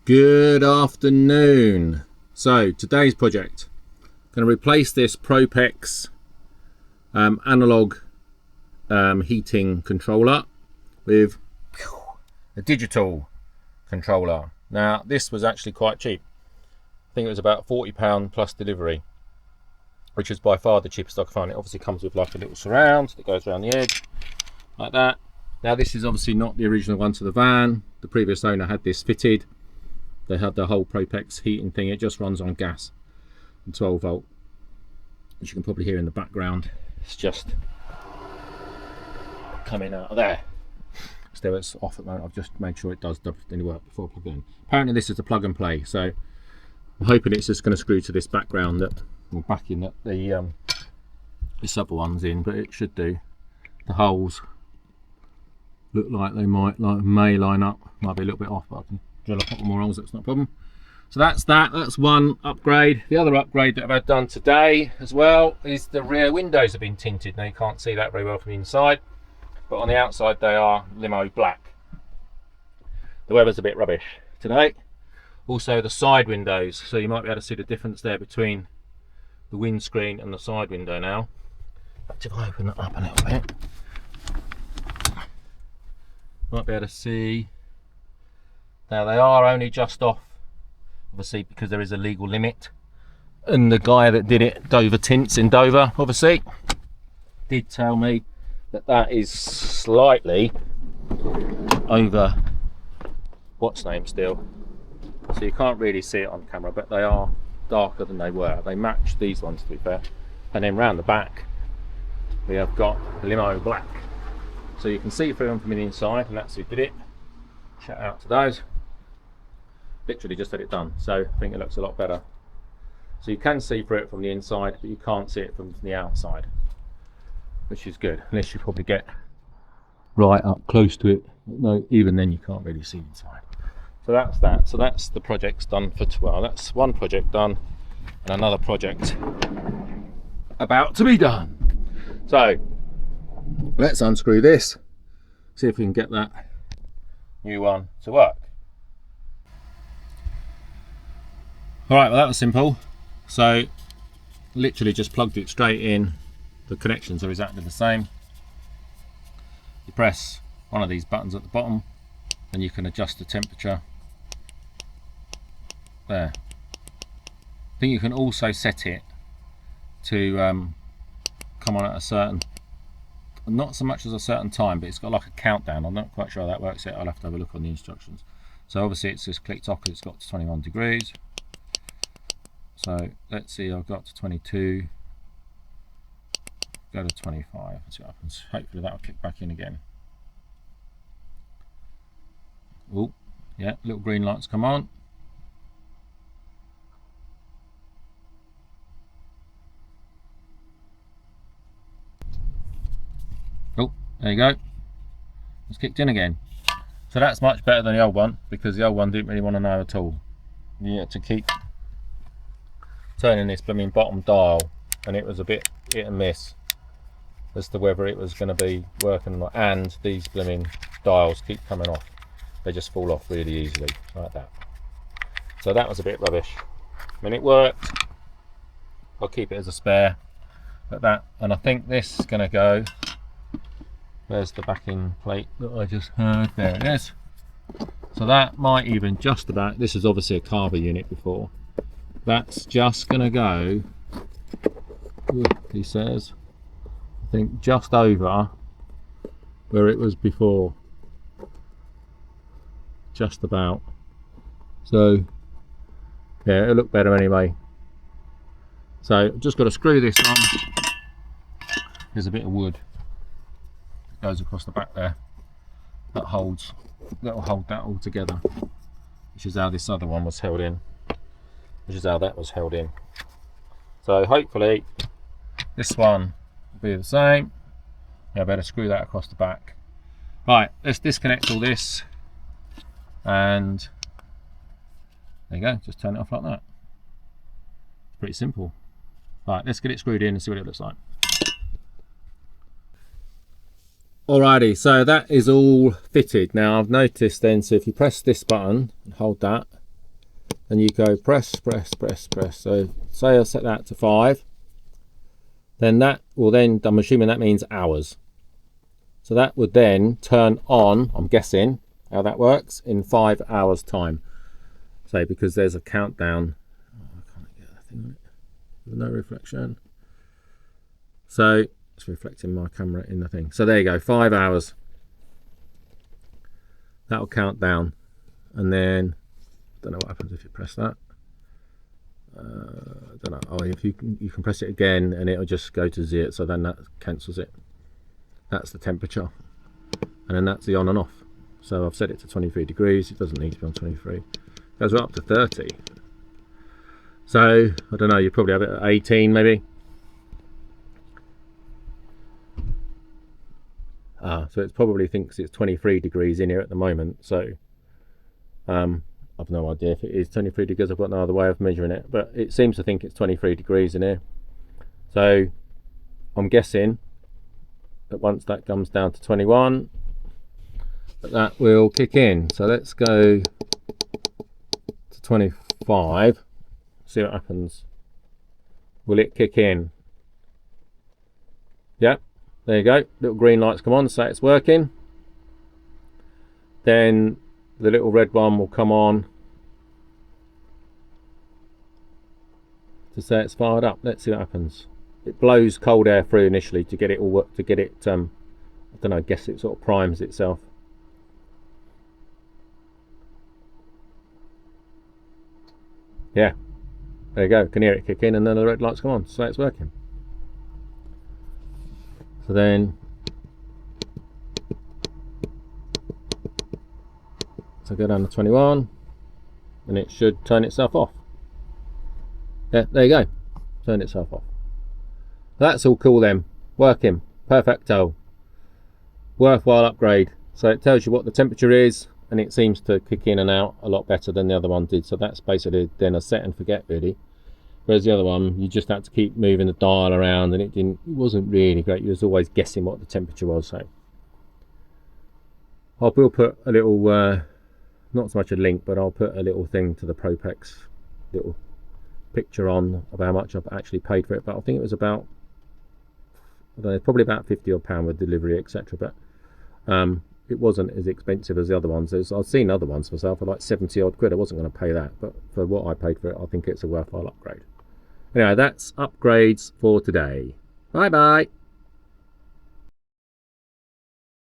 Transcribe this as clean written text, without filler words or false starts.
Good afternoon. So today's project, going to replace this Propex analog heating controller with a digital controller. Now this was actually quite cheap. I think it was about £40 plus delivery, which is by far the cheapest I could find. It obviously comes with like a little surround that goes around the edge like that. Now this is obviously not the original one to the van. The previous owner had this fitted. They had the whole Propex heating thing. It just runs on gas and 12 volt, as you can probably hear in the background. It's just coming out of there. Still, it's off at the moment. I've just made sure it does any work before I plug it in. Apparently this is a plug and play, so I'm hoping it's just going to screw to this background that or backing that this other one's in, but it should do. The holes look like they may line up. Might be a little bit off, but I can drill a couple more holes, that's not a problem. So that's one upgrade. The other upgrade that I've had done today as well is the rear windows have been tinted. Now you can't see that very well from the inside, but on the outside they are limo black. The weather's a bit rubbish today. Also the side windows, so you might be able to see the difference there between the windscreen and the side window now. If I open that up a little bit, might be able to see. Now they are only just off, obviously, because there is a legal limit. And the guy that did it, Dover Tints in Dover, obviously, did tell me that that is slightly over what's name still. So you can't really see it on camera, but they are darker than they were. They match these ones, to be fair. And then round the back, we have got limo black. So you can see through them from the inside, and that's who did it. Shout out to those. Literally just had it done, so I think it looks a lot better. So you can see through it from the inside, but you can't see it from the outside, which is good, unless you probably get right up close to it. No, even then you can't really see inside. So that's that. So that's the project's done for well, that's one project done, and another project about to be done. So let's unscrew this, see if we can get that new one to work. Alright, well that was simple. So literally just plugged it straight in. The connections are exactly the same. You press one of these buttons at the bottom and you can adjust the temperature. There. I think you can also set it to come on at a certain, not so much as a certain time, but it's got like a countdown. I'm not quite sure how that works yet. I'll have to have a look on the instructions. So obviously it's just clicked off because it's got to 21 degrees. So let's see, I've got to 22, go to 25, let's see what happens. Hopefully that'll kick back in again. Oh, yeah, little green lights come on. Oh, there you go. It's kicked in again. So that's much better than the old one, because the old one didn't really want to know at all. You had to keep turning this blooming bottom dial, and it was a bit hit and miss as to whether it was going to be working or not. And these blooming dials keep coming off. They just fall off really easily, like that. So that was a bit rubbish. I mean, it worked. I'll keep it as a spare. But that, and I think this is going to go. There's the backing plate that I just heard. There it is. So that might even just about, this is obviously a carver unit before. That's just going to go, he says, I think just over where it was before. Just about. So, yeah, it'll look better anyway. So, just got to screw this on. There's a bit of wood that goes across the back there. That holds, that'll hold that all together. Which is how this other one was held in. Which is how that was held in. So hopefully this one will be the same. Yeah, I better screw that across the back. Right, let's disconnect all this, and there you go, just turn it off like that. It's pretty simple. Right, let's get it screwed in and see what it looks like. Alrighty, so that is all fitted. Now I've noticed then, so if you press this button and hold that, and you go press. So say I set that to 5, then that will then, I'm assuming that means hours. So that would then turn on, I'm guessing how that works, in 5 hours time. So because there's a countdown. Oh, I can't get that thing on it. There's no reflection. So it's reflecting my camera in the thing. So there you go, 5 hours. That'll count down. And then, I don't know what happens if you press that. I don't know. Oh, if you can press it again and it'll just go to 0. So then that cancels it. That's the temperature. And then that's the on and off. So I've set it to 23 degrees. It doesn't need to be on 23. It goes right up to 30. So I don't know. You probably have it at 18 maybe. So it probably thinks it's 23 degrees in here at the moment. So I've no idea if it is 23 degrees. I've got no other way of measuring it, but it seems to think it's 23 degrees in here. So I'm guessing that once that comes down to 21, that will kick in. So let's go to 25, see what happens. Will it kick in? Yep, there you go. Little green lights come on, so it's working. Then the little red one will come on to say it's fired up. Let's see what happens. It blows cold air through initially to get it all, I don't know, I guess it sort of primes itself. Yeah, there you go. Can hear it kick in, and then the red lights come on, so it's working. So then, so go down to 21, and it should turn itself off. Yeah, there you go. Turn itself off. That's all cool then. Working. Perfecto. Worthwhile upgrade. So it tells you what the temperature is, and it seems to kick in and out a lot better than the other one did. So that's basically then a set and forget really. Whereas the other one, you just had to keep moving the dial around, and it wasn't really great. You was always guessing what the temperature was. So I will put a little, not so much a link, but I'll put a little thing to the Propex, little picture on of how much I've actually paid for it. But I think it was about, I don't know, probably about £50 odd with delivery, etc. But it wasn't as expensive as the other ones. I've seen other ones myself for like 70 odd quid. I wasn't going to pay that, but for what I paid for it, I think it's a worthwhile upgrade. Anyway, that's upgrades for today. Bye bye.